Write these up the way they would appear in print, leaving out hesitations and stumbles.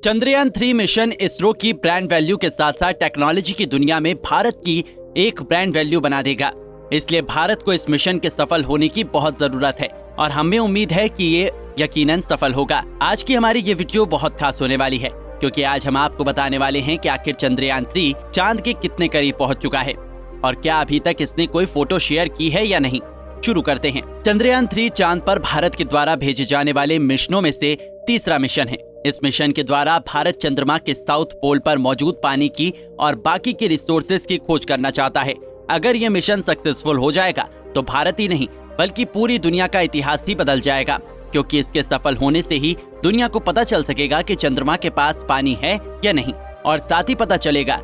Chandrayaan 3 mission ISRO की brand value के साथ साथ टेक्नोलॉजी की दुनिया में भारत की एक ब्रांड वैल्यू बना देगा। इसलिए भारत को इस मिशन के सफल होने की बहुत जरूरत है और हमें उम्मीद है कि ये यकीनन सफल होगा। आज की हमारी ये वीडियो बहुत खास होने वाली है क्योंकि आज हम आपको बताने वाले हैं कि आखिर चंद्रयान 3 चांद के कितने करीब पहुंच चुका है और क्या अभी तक इसने कोई फोटो शेयर की है या नहीं। शुरू करते हैं। चंद्रयान 3 चांद पर भारत के द्वारा भेजे जाने वाले मिशनों में से तीसरा मिशन है। इस मिशन के द्वारा भारत चंद्रमा के साउथ पोल पर मौजूद पानी की और बाकी के रिसोर्सेज की खोज करना चाहता है। अगर ये मिशन सक्सेसफुल हो जाएगा तो भारत ही नहीं बल्कि पूरी दुनिया का इतिहास ही बदल जाएगा, क्योंकि इसके सफल होने से ही दुनिया को पता चल सकेगा कि चंद्रमा के पास पानी है या नहीं, और साथ ही पता चलेगा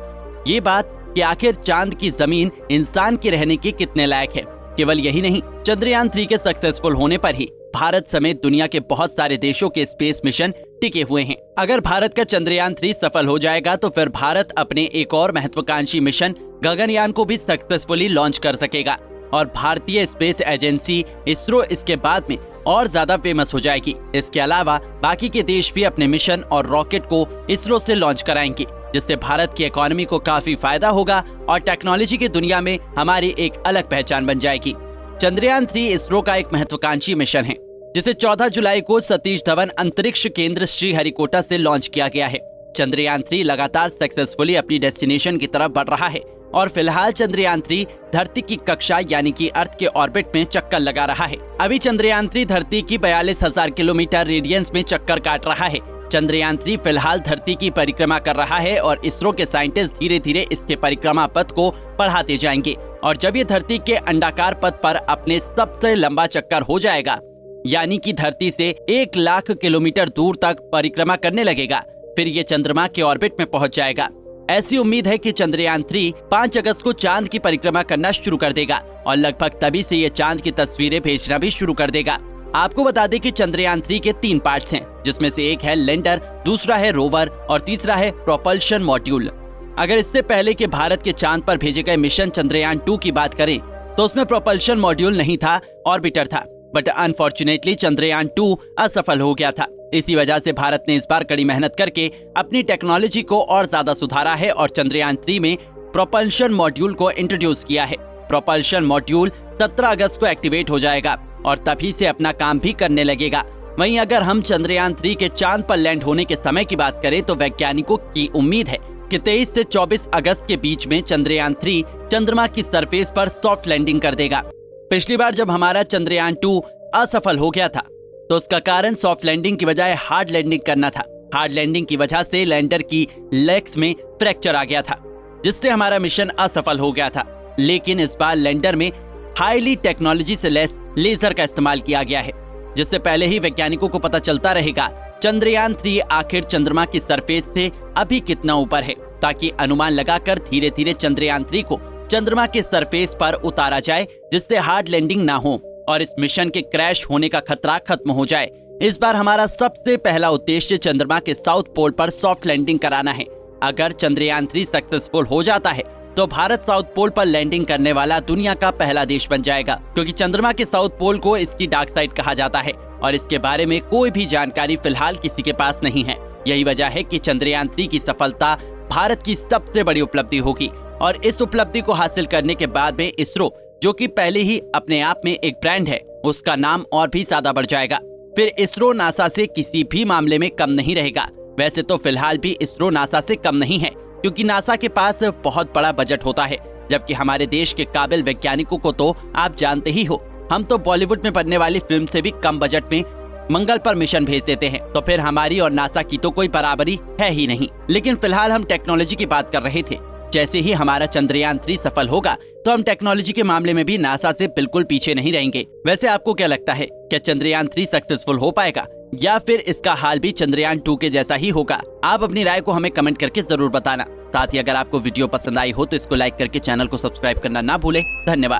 ये बात कि आखिर चांद की जमीन इंसान के रहने के कितने लायक है। केवल यही नहीं, चंद्रयान 3 के सक्सेसफुल होने पर ही भारत समेत दुनिया के बहुत सारे देशों के स्पेस मिशन टिके हुए हैं। अगर भारत का चंद्रयान 3 सफल हो जाएगा तो फिर भारत अपने एक और महत्वाकांक्षी मिशन गगनयान को भी सक्सेसफुली लॉन्च कर सकेगा और भारतीय स्पेस एजेंसी इसरो इसके बाद में और ज्यादा फेमस हो जाएगी। इसके अलावा बाकी के देश भी अपने मिशन और रॉकेट को इसरो से लॉन्च कराएंगे, जिससे भारत की इकोनॉमी को काफी फायदा होगा और टेक्नोलॉजी की दुनिया में हमारी एक अलग पहचान बन जाएगी। चंद्रयान 3 इसरो का एक महत्वाकांक्षी मिशन है जिसे 14 जुलाई को सतीश धवन अंतरिक्ष केंद्र श्रीहरिकोटा से लॉन्च किया गया है। चंद्रयान 3 लगातार सक्सेसफुली अपनी डेस्टिनेशन की तरफ बढ़ रहा है और फिलहाल चंद्रयान 3 धरती की कक्षा यानी कि अर्थ के ऑर्बिट में चक्कर लगा रहा है। अभी चंद्रयान 3 धरती की 42,000 किलोमीटर रेडियंस में चक्कर काट रहा है। चंद्रयान 3 फिलहाल धरती की परिक्रमा कर रहा है और इसरो के साइंटिस्ट धीरे धीरे इसके परिक्रमा पथ को बढ़ाते जाएंगे और जब ये धरती के अंडाकार पथ पर अपने सबसे लंबा चक्कर हो जाएगा, यानी कि धरती से 1 लाख किलोमीटर दूर तक परिक्रमा करने लगेगा, फिर ये चंद्रमा के ऑर्बिट में पहुंच जाएगा। ऐसी उम्मीद है कि चंद्रयान 3 5 अगस्त को चांद की परिक्रमा करना शुरू कर देगा और लगभग तभी से ये चांद की तस्वीरें भेजना भी शुरू कर देगा। आपको बता दें कि चंद्रयान 3 के 3 पार्ट्स हैं, जिसमें से एक है लैंडर, दूसरा है रोवर और तीसरा है प्रोपल्शन मॉड्यूल। अगर इससे पहले कि भारत के चांद पर भेजे गए मिशन चंद्रयान 2 की बात करें तो उसमें प्रोपल्शन मॉड्यूल नहीं था, ऑर्बिटर था, बट अनफॉर्चुनेटली चंद्रयान 2 असफल हो गया था। इसी वजह से भारत ने इस बार कड़ी मेहनत करके अपनी टेक्नोलॉजी को और ज्यादा सुधारा है और चंद्रयान 3 में प्रोपल्शन मॉड्यूल को इंट्रोड्यूस किया है। प्रोपल्शन मॉड्यूल 17 अगस्त को एक्टिवेट हो जाएगा और तभी से अपना काम भी करने लगेगा। वहीं अगर हम चंद्रयान 3 के चांद पर लैंड होने के समय की बात करें तो वैज्ञानिकों की उम्मीद है कि 23 से 24 अगस्त के बीच में चंद्रयान 3 चंद्रमा की सरफेस पर सॉफ्ट लैंडिंग कर देगा। पिछली बार जब हमारा चंद्रयान 2 असफल हो गया था तो उसका कारण सॉफ्ट लैंडिंग की बजाय हार्ड लैंडिंग करना था। हार्ड लैंडिंग की वजह से लैंडर की लेग्स में फ्रैक्चर आ गया था, जिससे हमारा मिशन असफल हो गया था। लेकिन इस बार लैंडर में हाईली टेक्नोलॉजी से लैस लेजर का इस्तेमाल किया गया है, जिससे पहले ही वैज्ञानिकों को पता चलता रहेगा चंद्रयान 3 आखिर चंद्रमा की सरफेस से अभी कितना ऊपर है, ताकि अनुमान लगाकर धीरे धीरे चंद्रयान 3 को चंद्रमा के सरफेस पर उतारा जाए, जिससे हार्ड लैंडिंग ना हो और इस मिशन के क्रैश होने का खतरा खत्म हो जाए। इस बार हमारा सबसे पहला उद्देश्य चंद्रमा के साउथ पोल पर सॉफ्ट लैंडिंग कराना है। अगर चंद्रयान 3 सक्सेसफुल हो जाता है तो भारत साउथ पोल पर लैंडिंग करने वाला दुनिया का पहला देश बन जाएगा, क्योंकि चंद्रमा के साउथ पोल को इसकी डार्क साइड कहा जाता है और इसके बारे में कोई भी जानकारी फिलहाल किसी के पास नहीं है। यही वजह है कि चंद्रयान 3 की सफलता भारत की सबसे बड़ी उपलब्धि होगी और इस उपलब्धि को हासिल करने के बाद में इसरो, जो कि पहले ही अपने आप में एक ब्रांड है, उसका नाम और भी ज्यादा बढ़ जाएगा। फिर इसरो नासा से किसी भी मामले में कम नहीं रहेगा। वैसे तो फिलहाल भी इसरो नासा से कम नहीं है, क्योंकि नासा के पास बहुत बड़ा बजट होता है, जबकि हमारे देश के काबिल वैज्ञानिकों को तो आप जानते ही हो, हम तो बॉलीवुड में बनने वाली फिल्म से भी कम बजट में मंगल पर मिशन भेज देते हैं, तो फिर हमारी और नासा की तो कोई बराबरी है ही नहीं। लेकिन फिलहाल हम टेक्नोलॉजी की बात कर रहे थे। जैसे ही हमारा चंद्रयान 3 सफल होगा तो हम टेक्नोलॉजी के मामले में भी नासा से बिल्कुल पीछे नहीं रहेंगे। वैसे आपको क्या लगता है, क्या चंद्रयान 3 सक्सेसफुल हो पाएगा या फिर इसका हाल भी चंद्रयान 2 के जैसा ही होगा? आप अपनी राय को हमें कमेंट करके जरूर बताना। साथ ही अगर आपको वीडियो पसंद आई हो तो इसको लाइक करके चैनल को सब्सक्राइब करना ना भूले। धन्यवाद।